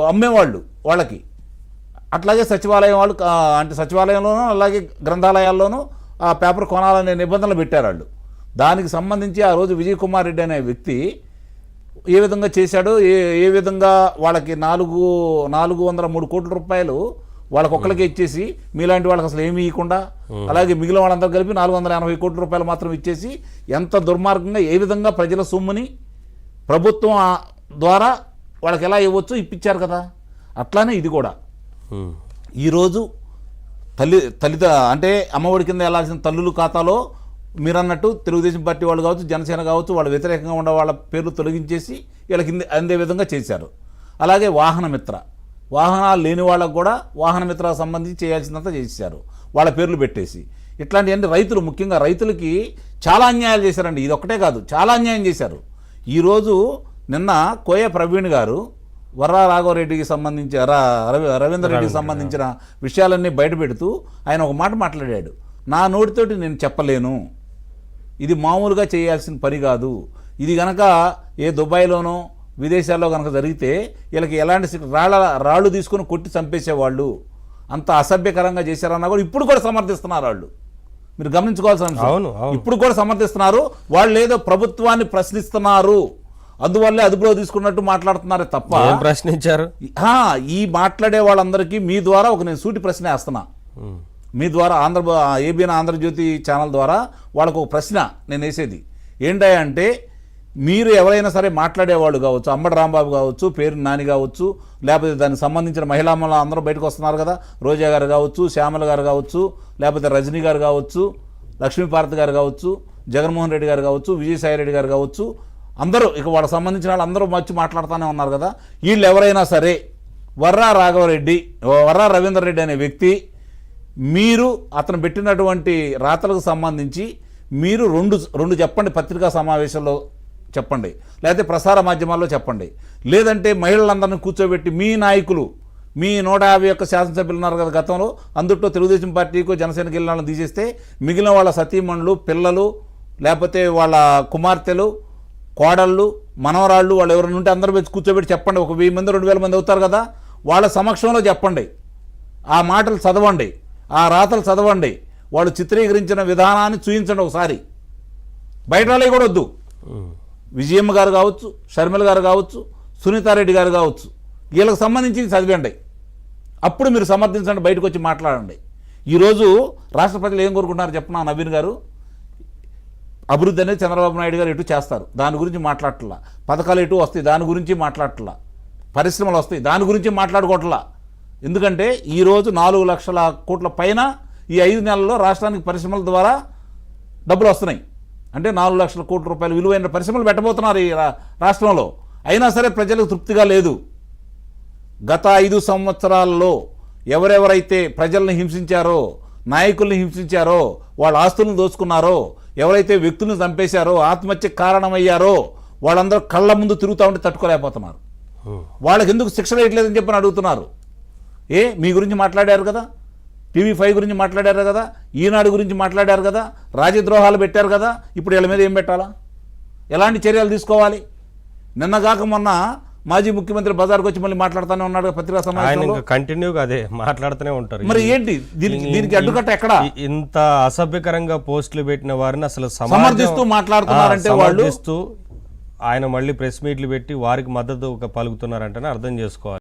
అమ్మేవాళ్ళు వాళ్ళకి. అట్లాగే సచివాలయం వాళ్ళు అంటే సచివాలయంలోనూ అలాగే గ్రంథాలయాల్లోనూ ఆ పేపర్ కొనాలనే నిబంధనలు పెట్టారు వాళ్ళు. దానికి సంబంధించి ఆ రోజు విజయ్ కుమార్ రెడ్డి అనే వ్యక్తి ఏ విధంగా చేశాడో, ఏ విధంగా వాళ్ళకి 403 కోట్ల రూపాయలు వాళ్ళకొక్కడికే ఇచ్చేసి మీలాంటి వాళ్ళకి అసలు ఏమీ ఇవ్వకుండా, అలాగే మిగిలిన వాళ్ళందరూ కలిపి 480 కోట్ల రూపాయలు మాత్రం ఇచ్చేసి ఎంత దుర్మార్గంగా ఏ విధంగా ప్రజల సొమ్ముని ప్రభుత్వం ద్వారా వాళ్ళకి ఎలా ఇవ్వచ్చు ఇప్పించారు కదా. అట్లానే ఇది కూడా ఈరోజు తల్లిద అంటే అమ్మఒడి కింద వెళ్ళాల్సిన తల్లుల ఖాతాలో మీరన్నట్టు తెలుగుదేశం పార్టీ వాళ్ళు కావచ్చు, జనసేన కావచ్చు, వాళ్ళ వ్యతిరేకంగా ఉన్న వాళ్ళ పేర్లు తొలగించేసి వీళ్ళకి అందే విధంగా చేశారు. అలాగే వాహనాలు లేని వాళ్ళకు కూడా వాహన మిత్రకు సంబంధించి చేయాల్సినంత చేశారు వాళ్ళ పేర్లు పెట్టేసి. ఇట్లాంటివన్నీ రైతులు, ముఖ్యంగా రైతులకి చాలా అన్యాయాలు చేశారండి. ఇది ఒక్కటే కాదు, చాలా అన్యాయం చేశారు. ఈరోజు నిన్న కోయ ప్రవీణ్ గారు వర్రా రాఘవరెడ్డికి సంబంధించి రవీందర్ రెడ్డికి సంబంధించిన విషయాలన్నీ బయటపెడుతూ ఆయన ఒక మాట మాట్లాడాడు. నా నోటితోటి నేను చెప్పలేను, ఇది మామూలుగా చేయాల్సిన పని కాదు, ఇది గనక ఏ దుబాయ్లోనో విదేశాల్లో కనుక జరిగితే వీళ్ళకి ఎలాంటి రాళ్ళు తీసుకొని కొట్టి చంపేసేవాళ్ళు, అంత అసభ్యకరంగా చేశారన్నా కూడా ఇప్పుడు కూడా సమర్థిస్తున్నారు వాళ్ళు. మీరు గమనించుకోవాల్సిన అంశం, ఇప్పుడు కూడా సమర్థిస్తున్నారు. వాళ్ళు ఏదో ప్రభుత్వాన్ని ప్రశ్నిస్తున్నారు, అందువల్లే అదుపులో తీసుకున్నట్టు మాట్లాడుతున్నారే తప్ప ప్రశ్నించారు. ఈ మాట్లాడే వాళ్ళందరికీ మీ ద్వారా నేను సూటి ప్రశ్న వేస్తున్నా. మీ ద్వారా ఏబిఎన్ ఆంధ్రజ్యోతి ఛానల్ ద్వారా వాళ్ళకు ఒక ప్రశ్న నేను వేసేది ఏంటంటే, మీరు ఎవరైనా సరే మాట్లాడేవాళ్ళు కావచ్చు, అంబటి రాంబాబు కావచ్చు, పేరు నాని కావచ్చు, లేకపోతే దానికి సంబంధించిన మహిళామల అందరూ బయటకు వస్తున్నారు కదా, రోజా గారు కావచ్చు, శ్యామల గారు కావచ్చు, లేకపోతే రజనీ గారు కావచ్చు, లక్ష్మీపార్వతి గారు కావచ్చు, జగన్మోహన్ రెడ్డి గారు కావచ్చు, విజయసాయి రెడ్డి గారు కావచ్చు, అందరూ ఇక వాళ్ళకి సంబంధించిన వాళ్ళు అందరూ వచ్చి మాట్లాడుతూనే ఉన్నారు కదా. వీళ్ళు ఎవరైనా సరే వర్రా రవీందర్ రెడ్డి అనే వ్యక్తి, మీరు అతను పెట్టినటువంటి రాతలకు సంబంధించి మీరు రెండు చెప్పండి, పత్రికా సమావేశంలో చెప్పండి, లేకపోతే ప్రసార మాధ్యమాల్లో చెప్పండి, లేదంటే మహిళలందరినీ కూర్చోబెట్టి మీ నాయకులు, మీ 151 శాసనసభ్యులు ఉన్నారు కదా గతంలో, అందుట్లో తెలుగుదేశం పార్టీకు జనసేనకి వెళ్ళిన వాళ్ళని తీసేస్తే మిగిలిన వాళ్ళ సతీమణులు, పిల్లలు, లేకపోతే వాళ్ళ కుమార్తెలు, కోడళ్ళు, మనవరాళ్ళు, వాళ్ళు ఎవరైనా ఉంటే అందరూ వచ్చి కూర్చోబెట్టి చెప్పండి. ఒక 1000 మంది 2000 మంది అవుతారు కదా, వాళ్ళ సమక్షంలో చెప్పండి, ఆ మాటలు చదవండి, ఆ రాతలు చదవండి, వాళ్ళు చిత్రీకరించిన విధానాన్ని చూపించండి ఒకసారి. బయట వాళ్ళే కూడా వద్దు, విజయమ్మ గారు కావచ్చు, షర్మిల గారు కావచ్చు, సునీతారెడ్డి గారు కావచ్చు, వీళ్ళకి సంబంధించి చదివండి, అప్పుడు మీరు సమర్థించండి, బయటకు వచ్చి మాట్లాడండి. ఈరోజు రాష్ట్ర ప్రజలు ఏం కోరుకుంటున్నారు చెప్పనా నవీన్ గారు? అభివృద్ధి అనేది చంద్రబాబు నాయుడు గారు ఎటు చేస్తారు, దాని గురించి మాట్లాడట్లా. పథకాలు ఎటు వస్తాయి, దాని గురించి మాట్లాడట్లా. పరిశ్రమలు వస్తాయి, దాని గురించి మాట్లాడుకోవట్లా. ఎందుకంటే ఈరోజు 4 లక్షల కోట్ల పైన ఈ 5 నెలల్లో రాష్ట్రానికి పరిశ్రమల ద్వారా డబ్బులు వస్తున్నాయి. అంటే 4 లక్షల కోట్ల రూపాయలు విలువైన పరిశ్రమలు పెట్టబోతున్నారు ఈ రాష్ట్రంలో. అయినా సరే ప్రజలకు తృప్తిగా లేదు. గత 5 సంవత్సరాల్లో ఎవరెవరైతే ప్రజల్ని హింసించారో, నాయకుల్ని హింసించారో, వాళ్ళ ఆస్తులను దోచుకున్నారో, ఎవరైతే వ్యక్తులను చంపేశారో, ఆత్మహత్యకు కారణమయ్యారో, వాళ్ళందరూ కళ్ళ ముందు తిరుగుతూ ఉంటే తట్టుకోలేకపోతున్నారు. వాళ్ళకి ఎందుకు శిక్ష వేయట్లేదని చెప్పని అడుగుతున్నారు. మీ గురించి మాట్లాడారు కదా, TV5 గురించి మాట్లాడారు కదా, ఈనాడు గురించి మాట్లాడారు కదా, రాజద్రోహాలు పెట్టారు కదా, ఇప్పుడు వీళ్ళ మీద ఏం పెట్టాలా, ఎలాంటి చర్యలు తీసుకోవాలి? నిన్నగాక మొన్న మాజీ ముఖ్యమంత్రి బజార్కి వచ్చి మళ్ళీ మాట్లాడుతూనే ఉన్నాడు పత్రికా సమావేశంలో, కంటిన్యూగా అదే మాట్లాడుతూనే ఉంటారు. మరి ఏంటి దీనికి అడ్డుకట్ట ఎక్కడ? ఇంత అసభ్యకరంగా పోస్టులు పెట్టిన వారిని అసలు సమర్థిస్తూ మాట్లాడుతున్నారంటే వాళ్ళు, ఆయన మళ్ళీ ప్రెస్ మీట్లు పెట్టి వారికి మద్దతు పలుకుతున్నారంటేనే అర్థం చేసుకోవాలి.